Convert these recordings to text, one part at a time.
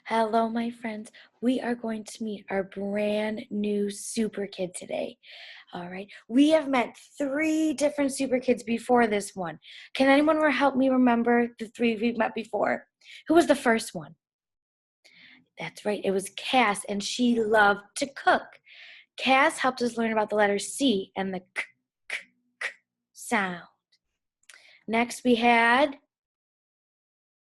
Hello, my friends. We are going to meet our brand new super kid today. All right. We have met three different super kids before this one. Can anyone help me remember the three we've met before? Who was the first one? That's right. It was Cass, and she loved to cook. Cass helped us learn about the letter C and the k sound. Next, we had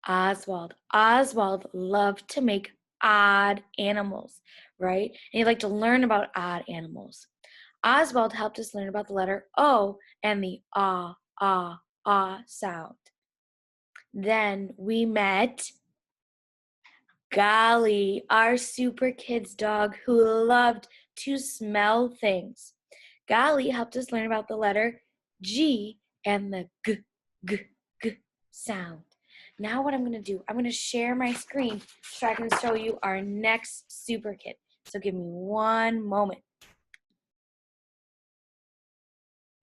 Oswald. Oswald loved to make odd animals, right? And he liked to learn about odd animals. Oswald helped us learn about the letter O and the ah sound. Then we met Golly, our super kids dog who loved to smell things. Golly helped us learn about the letter G and the g, g sound. Now what I'm going to do, I'm going to share my screen so I can show you our next super kid. So give me one moment.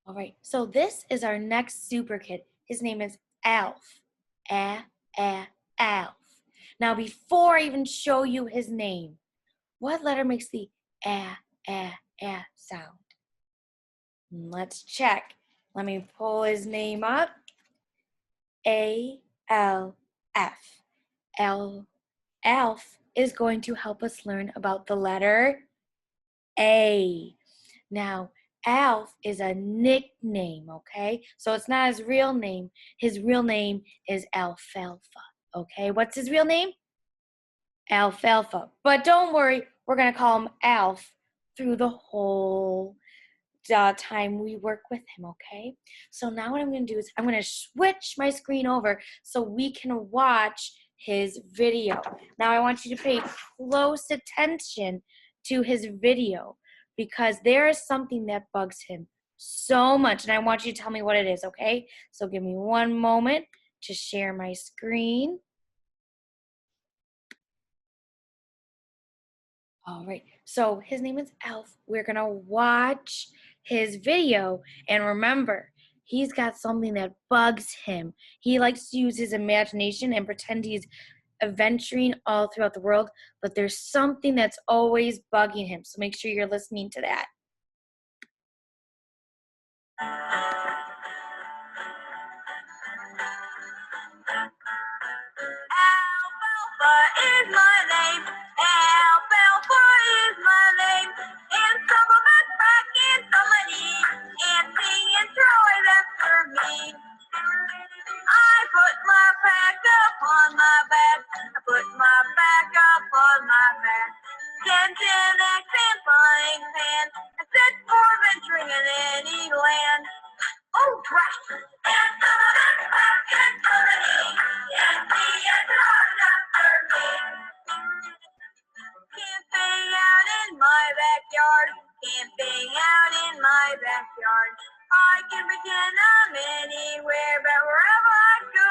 All right, so this is our next super kid. His name is Alf. Alf. Now before I even show you his name, what letter makes the sound? Let's check. Let me pull his name up. A-L-F. Alf is going to help us learn about the letter A. Now, Alf is a nickname, okay? So it's not his real name. His real name is Alfalfa, okay? What's his real name? Alfalfa. But don't worry, we're going to call him Alf through the whole time we work with him, okay? So now what I'm going to do is I'm going to switch my screen over so we can watch his video. Now I want you to pay close attention to his video because there is something that bugs him so much, and I want you to tell me what it is, okay? So give me one moment to share my screen. All right, so his name is Elf. We're gonna watch his video, and remember, he's got something that bugs him. He likes to use his imagination and pretend he's adventuring all throughout the world, but there's something that's always bugging him. So make sure you're listening to that. Alfalfa is my name. Alfalfa is my name. And some of us back in somebody and sing and Troy's after me. I put my pack up on my back. I put my back up on my back. Ten X and frying pan. I set for venturing in any land. Oh, drat! And some of us back in somebody and sing and Troy's after me. Camping out in my backyard. Camping out in my backyard. I can pretend I'm anywhere, but wherever I go,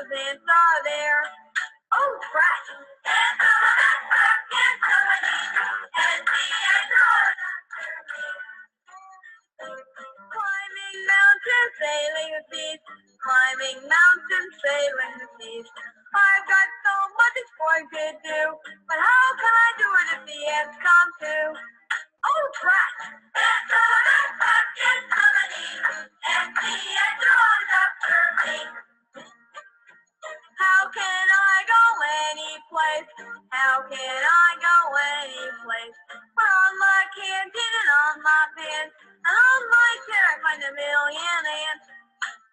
the ants are there. Oh, trash! And some of that back in somebody, and the ants are after me. Climbing mountains, sailing the seas. Climbing mountains, sailing the seas. I've got so much exploring to do, but how can I do it if the ants come too? Oh, trash! And some of that back in somebody, and the ants are after me. How can I go any place? How can I go any place? Put on my canteen and on my pants, and on my chair I find a million ants.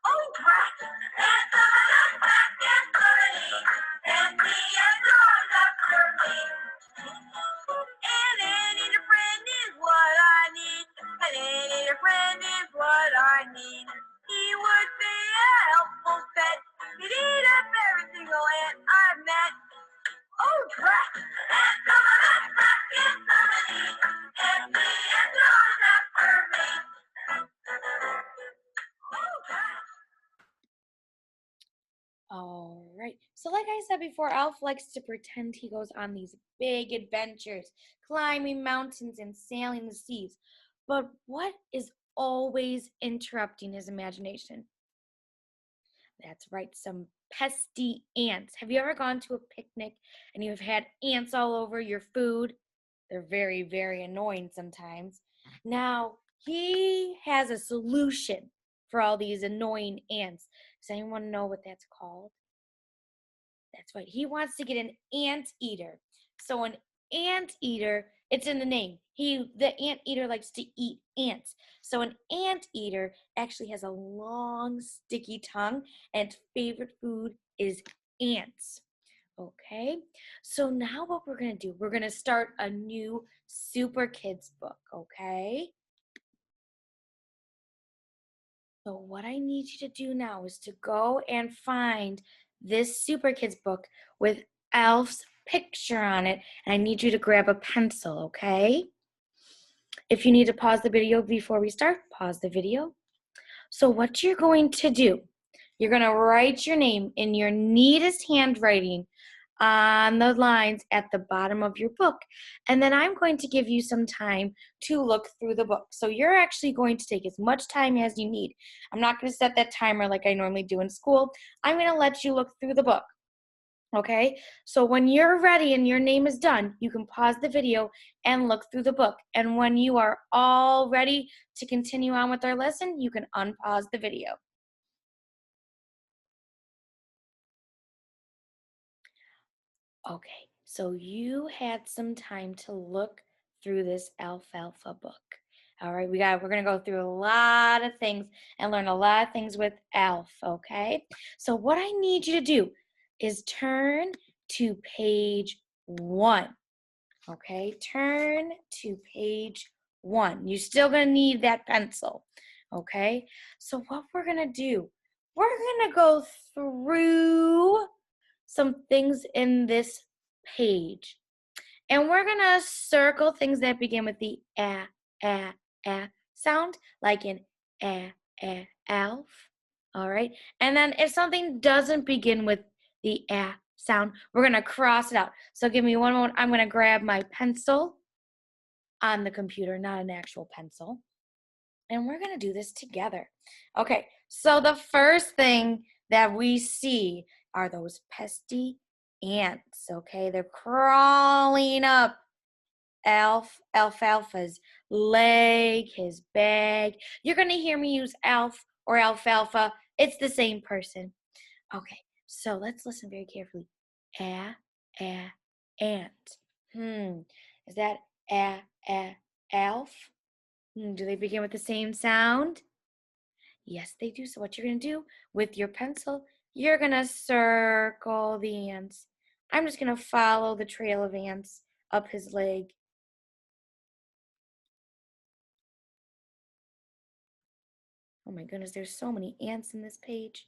Oh, crap! And some of that back in somebody, and the ants are after me. And any friend is what I need, and any friend is what I need. He would be a helpful pet. He'd eat up every single ant I've met. Oh, crap! And some of that back in somebody, and the ants are after me. Oh, crap! All right. So like I said before, Alf likes to pretend he goes on these big adventures, climbing mountains and sailing the seas. But what is always interrupting his imagination? That's right, some pesky ants. Have you ever gone to a picnic and you've had ants all over your food? They're very, very annoying sometimes. Now, he has a solution for all these annoying ants. Does anyone know what that's called? That's right. He wants to get an anteater. So an anteater, it's in the name. The anteater likes to eat ants. So an anteater actually has a long, sticky tongue, and its favorite food is ants. Okay, so now what we're gonna do, we're gonna start a new Super Kids book, okay? So what I need you to do now is to go and find this Super Kids book with Elf's picture on it, and I need you to grab a pencil, okay? If you need to pause the video before we start, pause the video. So what you're going to do, you're going to write your name in your neatest handwriting on the lines at the bottom of your book. And then I'm going to give you some time to look through the book. So you're actually going to take as much time as you need. I'm not going to set that timer like I normally do in school. I'm going to let you look through the book. Okay, so when you're ready and your name is done, you can pause the video and look through the book. And when you are all ready to continue on with our lesson, you can unpause the video. Okay, so you had some time to look through this alfalfa book. All right, we're gonna go through a lot of things and learn a lot of things with Alf, okay? So what I need you to do is turn to page 1. Okay, turn to page 1. You're still gonna need that pencil. Okay, so what we're gonna do, we're gonna go through some things in this page. And we're gonna circle things that begin with the a, sound, like in alf. All right. And then if something doesn't begin with the sound, we're gonna cross it out. So give me one moment. I'm gonna grab my pencil on the computer, not an actual pencil. And we're gonna do this together. Okay, so the first thing that we see are those pesky ants, okay? They're crawling up alfalfa's leg, his bag. You're gonna hear me use alf or alfalfa. It's the same person. Okay, so let's listen very carefully. A, ant. Is that alf? Do they begin with the same sound? Yes, they do. So what you're going to do with your pencil, you're going to circle the ants. I'm just going to follow the trail of ants up his leg. Oh my goodness, there's so many ants in this page.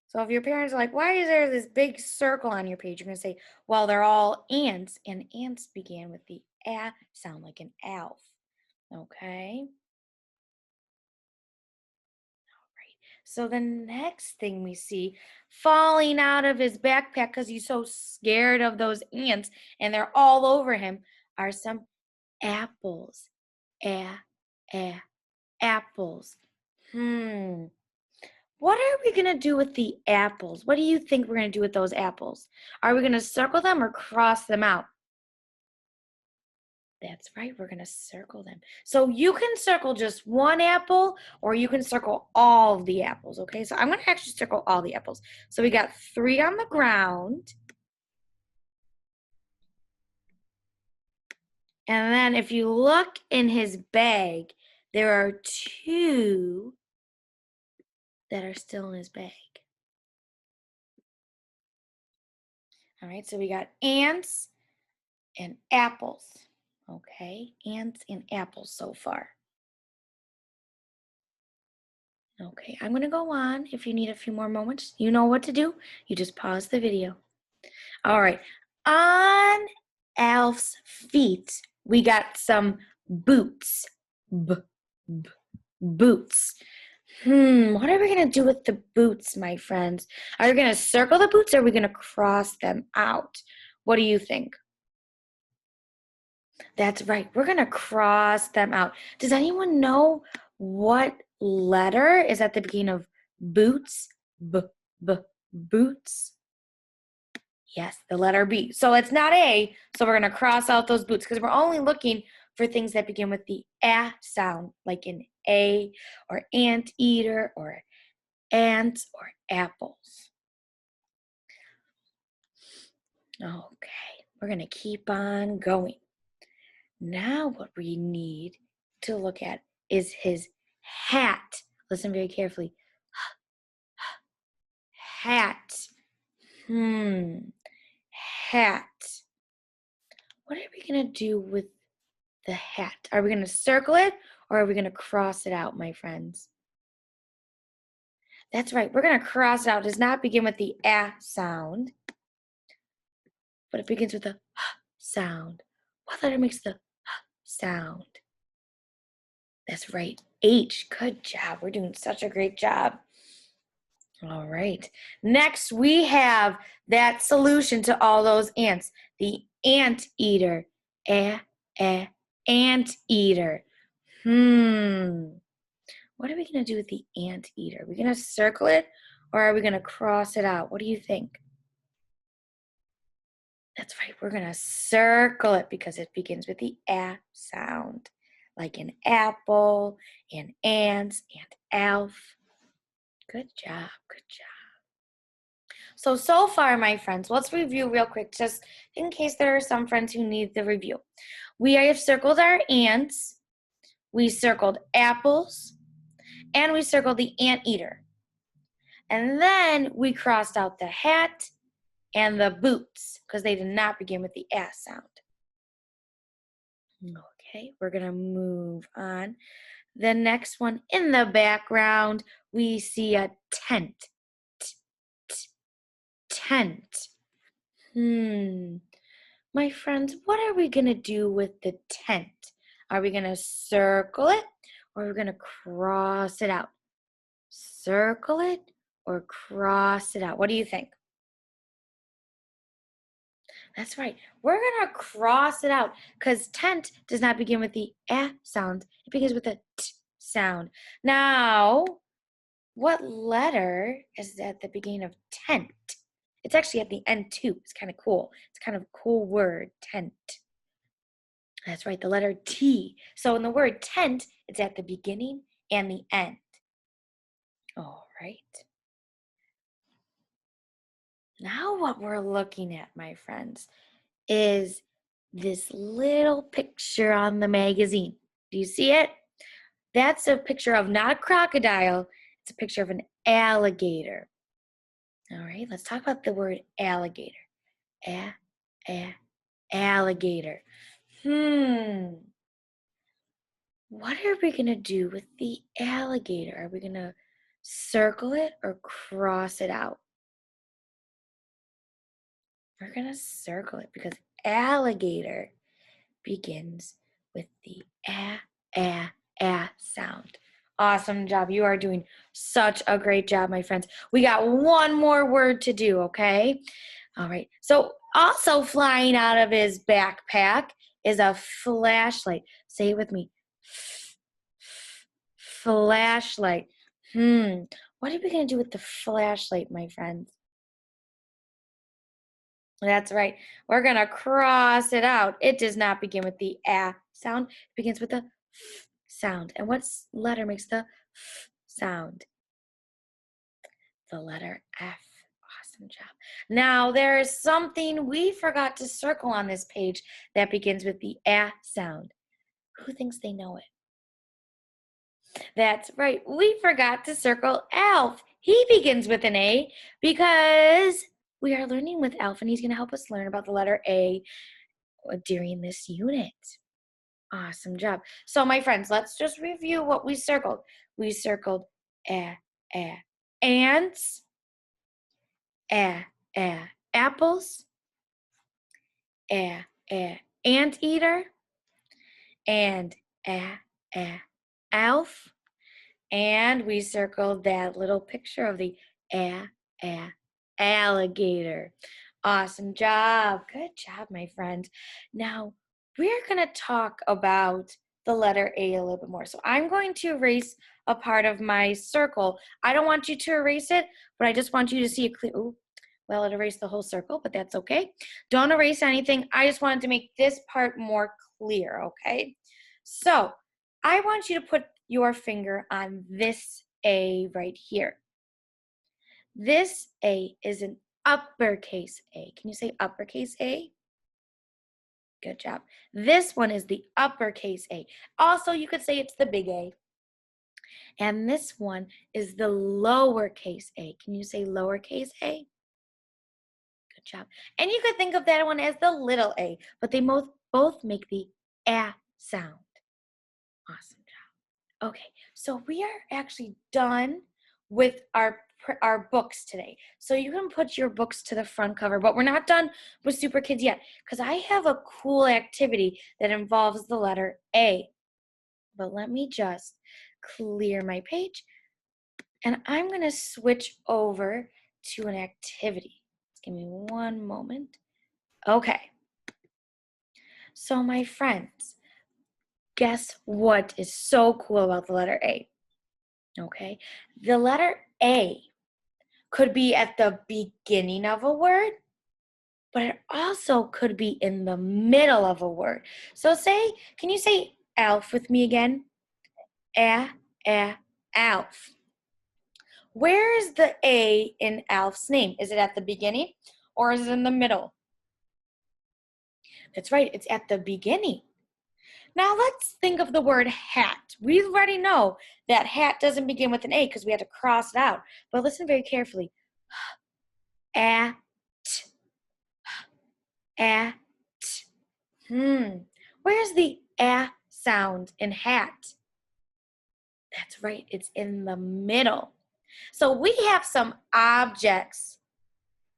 So if your parents are like, why is there this big circle on your page? You're going to say, well, they're all ants, and ants began with the a sound, like an alf. Okay. So the next thing we see, falling out of his backpack because he's so scared of those ants and they're all over him, are some apples. A, apples. What are we going to do with the apples? What do you think we're going to do with those apples? Are we going to circle them or cross them out? That's right, we're going to circle them. So you can circle just one apple or you can circle all of the apples, okay? So I'm going to actually circle all the apples. So we got 3 on the ground. And then if you look in his bag, there are 2 that are still in his bag. All right, so we got ants and apples, okay? Ants and apples so far. Okay, I'm gonna go on. If you need a few more moments, you know what to do. You just pause the video. All right, on Alf's feet, we got some boots. Boots. What are we gonna do with the boots, my friends? Are we gonna circle the boots or are we gonna cross them out? What do you think? That's right, we're gonna cross them out. Does anyone know what letter is at the beginning of boots? Boots? Yes, the letter B. So it's not A, so we're going to cross out those boots because we're only looking for things that begin with the A sound, like an A or anteater or ants or apples. Okay, we're going to keep on going. Now what we need to look at is his hat. Listen very carefully. Hat. Hat. What are we going to do with the hat? Are we going to circle it or are we going to cross it out, my friends? That's right. We're going to cross it out. It does not begin with the A sound, but it begins with the sound. What letter makes the sound? That's right. H. Good job. We're doing such a great job. All right. Next, we have that solution to all those ants. The anteater. Anteater. What are we going to do with the anteater? Are we going to circle it or are we going to cross it out? What do you think? That's right. We're going to circle it because it begins with the A sound, like an apple, and ants, and elf. Good job. Good job. So far, my friends, let's review real quick, just in case there are some friends who need the review. We have circled our ants, we circled apples, and we circled the anteater. And then we crossed out the hat and the boots because they did not begin with the S sound. Okay, we're going to move on. The next one in the background, we see a tent. Tent. My friends, what are we going to do with the tent? Are we going to circle it or are we going to cross it out? Circle it or cross it out? What do you think? That's right. We're going to cross it out because tent does not begin with the A sound. It begins with a T sound. Now, what letter is at the beginning of tent? It's actually at the end too. It's kind of cool. It's kind of a cool word, tent. That's right, the letter T. So in the word tent, it's at the beginning and the end. All right. Now what we're looking at, my friends, is this little picture on the magazine. Do you see it? That's a picture of not a crocodile. It's a picture of an alligator. All right, let's talk about the word alligator. Alligator. What are we going to do with the alligator? Are we going to circle it or cross it out? We're going to circle it because alligator begins with the a sound. Awesome job. You are doing such a great job, my friends. We got one more word to do, okay? All right. So also flying out of his backpack is a flashlight. Say it with me. Flashlight. What are we going to do with the flashlight, my friends? That's right. We're going to cross it out. It does not begin with the A sound. It begins with the F sound. And what letter makes the F sound? The letter F. Awesome job. Now, there is something we forgot to circle on this page that begins with the A sound. Who thinks they know it? That's right. We forgot to circle Alf. He begins with an A because we are learning with Alf, and he's going to help us learn about the letter A during this unit. Awesome job. So, my friends, let's just review what we circled. We circled ants, apples, anteater, and Alf. And we circled that little picture of the alligator. Awesome job. Good job, my friend. Now, we're going to talk about the letter A a little bit more. So I'm going to erase a part of my circle. I don't want you to erase it, but I just want you to see it clear. Ooh, well, it erased the whole circle, but that's okay. Don't erase anything. I just wanted to make this part more clear, okay? So I want you to put your finger on this A right here. This A is an uppercase A. Can you say uppercase A? Good job. This one is the uppercase A. Also, you could say it's the big A. And this one is the lowercase a. Can you say lowercase a? Good job. And you could think of that one as the little a, but they both make the a sound. Awesome job. Okay, so we are actually done with our books today. So you can put your books to the front cover, but we're not done with Superkids yet because I have a cool activity that involves the letter A. But let me just clear my page. And I'm going to switch over to an activity. Give me one moment. Okay. So my friends, guess what is so cool about the letter A? Okay. The letter A could be at the beginning of a word, but it also could be in the middle of a word. So can you say Alf with me again? Alf. Where is the A in Alf's name? Is it at the beginning or is it in the middle? That's right, it's at the beginning. Now let's think of the word hat. We already know that hat doesn't begin with an A because we had to cross it out. But listen very carefully. At. At. Where's the A sound in hat? That's right, it's in the middle. So we have some objects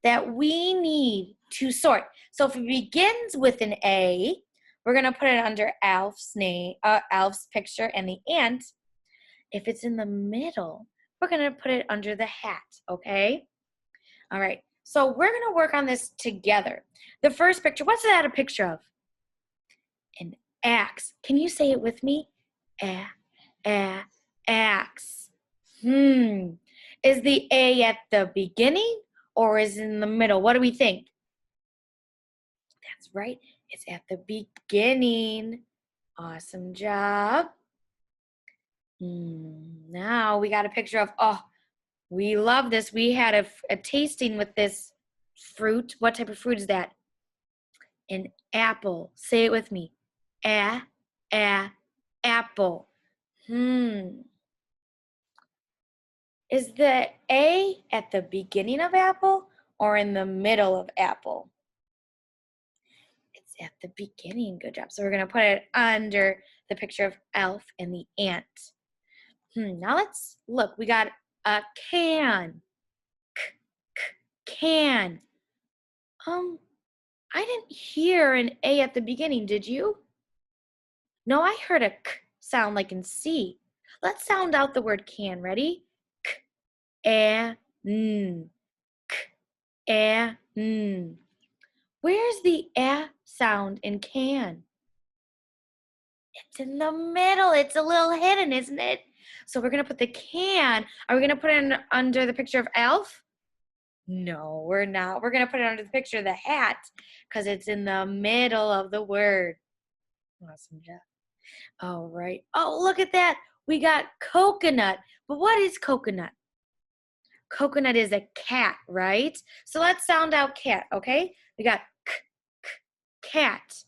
that we need to sort. So if it begins with an A, we're going to put it under Alf's name, Alf's picture and the ant. If it's in the middle, we're going to put it under the hat, okay? All right, so we're going to work on this together. The first picture, what's that a picture of? An axe. Can you say it with me? Axe. Is the A at the beginning or is it in the middle? What do we think? That's right. It's at the beginning. Awesome job. Now we got a picture of, we love this. We had a tasting with this fruit. What type of fruit is that? An apple. Say it with me. Apple. Is the A at the beginning of apple or in the middle of apple? It's at the beginning. Good job. So we're going to put it under the picture of Elf and the ant. Now let's look. We got a can. Can. I didn't hear an A at the beginning, did you? No, I heard a K sound like in C. Let's sound out the word can. Ready? K, n. K, n. Where's the A sound in can? It's in the middle. It's a little hidden, isn't it? So we're going to put the can. Are we going to put it under the picture of Elf? No, we're not. We're going to put it under the picture of the hat because it's in the middle of the word. Awesome job. All right. Oh, look at that. We got coconut. But what is coconut? Coconut is a cat, right? So let's sound out cat, okay? We got cat.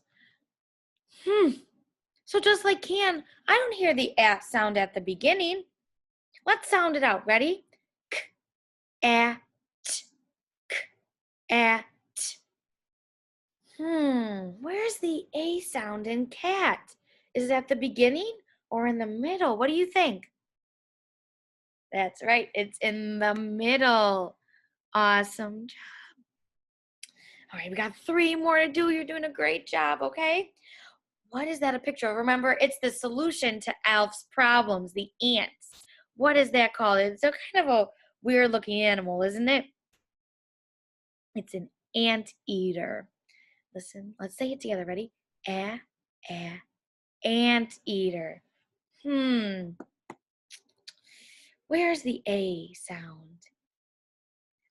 So just like can, I don't hear the at sound at the beginning. Let's sound it out. Ready? At. At. Where's the A sound in cat? Is it at the beginning or in the middle? What do you think? That's right. It's in the middle. Awesome job. All right, we got 3 more to do. You're doing a great job, okay? What is that a picture of? Remember, it's the solution to Alf's problems, the ants. What is that called? It's a kind of a weird looking animal, isn't it? It's an anteater. Listen, let's say it together. Ready? Anteater. Where's the A sound?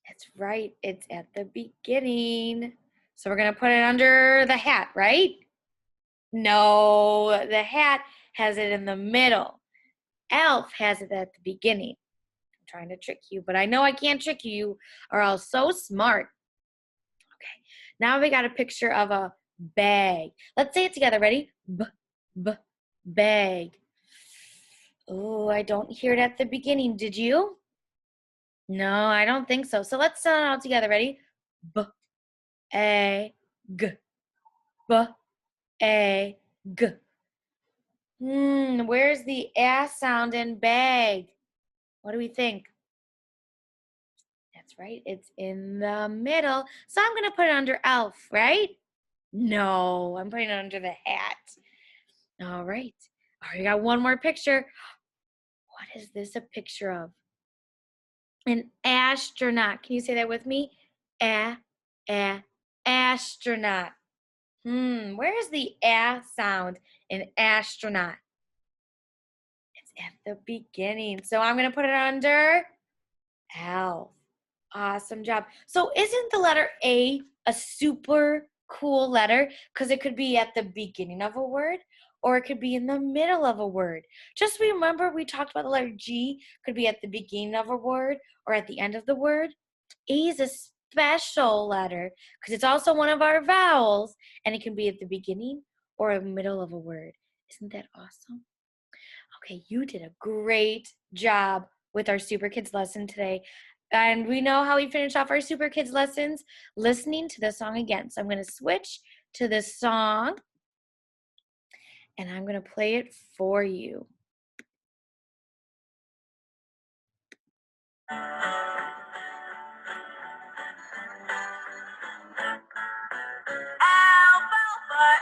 That's right, it's at the beginning. So we're gonna put it under the hat, right? No, the hat has it in the middle. Elf has it at the beginning. I'm trying to trick you, but I know I can't trick you. You are all so smart. Okay, now we got a picture of a bag. Let's say it together. Ready? Bag. Oh, I don't hear it at the beginning. Did you? No, I don't think so. So let's sound it all together. Ready? B A G. B A G. Where's the ass sound in bag? What do we think? That's right. It's in the middle. So I'm going to put it under elf, right? No, I'm putting it under the hat. All right. All right, we got one more picture. What is this a picture of? An astronaut. Can you say that with me? Astronaut. Where's the sound in astronaut? It's at the beginning. So I'm going to put it under elf. Awesome job. So isn't the letter A super cool letter? Because it could be at the beginning of a word or it could be in the middle of a word. Just remember we talked about the letter G could be at the beginning of a word or at the end of the word. A is a special letter because it's also one of our vowels and it can be at the beginning or the middle of a word. Isn't that awesome? Okay, you did a great job with our Super Kids lesson today. And we know how we finish off our Super Kids lessons listening to the song again. So I'm going to switch to this song and I'm going to play it for you. Alfalfa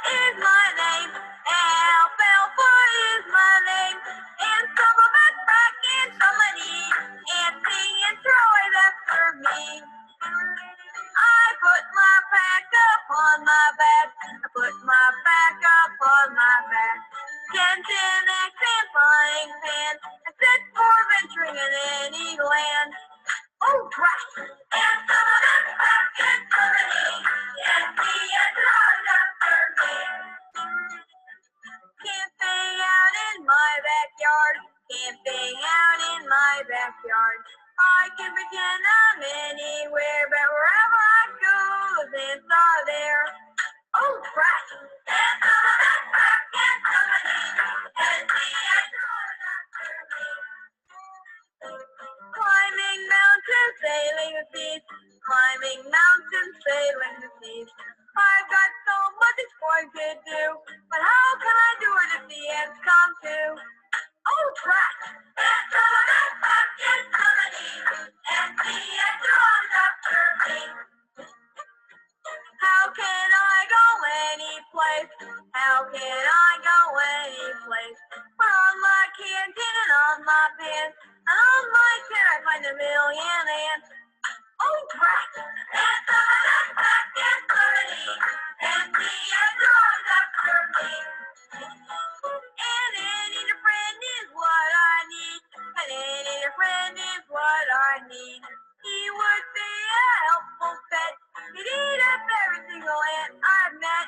is my name. Alfalfa is my name. And some of us back in somebody and sing and Troy after me. I put my pack up on my back. I put my back up on my back. Kenton and frying pan. I set for venturing in any land. Oh, right. And some of us back in somebody and see and Troy after me. Camping out in my backyard. Camping out in my backyard. I can pretend I'm anywhere, but wherever I go, the ants are there. Oh, right. And some of us back in somebody and see and Troy after me. Climbing mountains, sailing the seas. Climbing mountains, sailing the seas. I've got so much exploring to do, but how can I do it if the ants come too? Oh, track! And some of us back in somebody, and the ants are after me. How can I go any place? How can I go any place? Put on my canteen and on my pants, and on my chin I find a million ants. Oh, crap! And some of us back in somebody, and the ants are after me. And any friend is what I need, and any friend is what I need. He would be a helpful pet. He'd eat up every single ant I've met.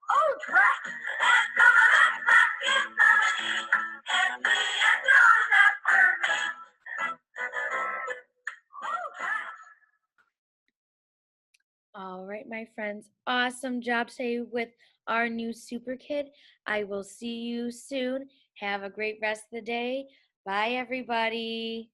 Oh, crap! And some of us back in somebody, and the ants are after me. Oh, crap! All right, my friends. Awesome job today with our new Super Kid. I will see you soon. Have a great rest of the day. Bye, everybody.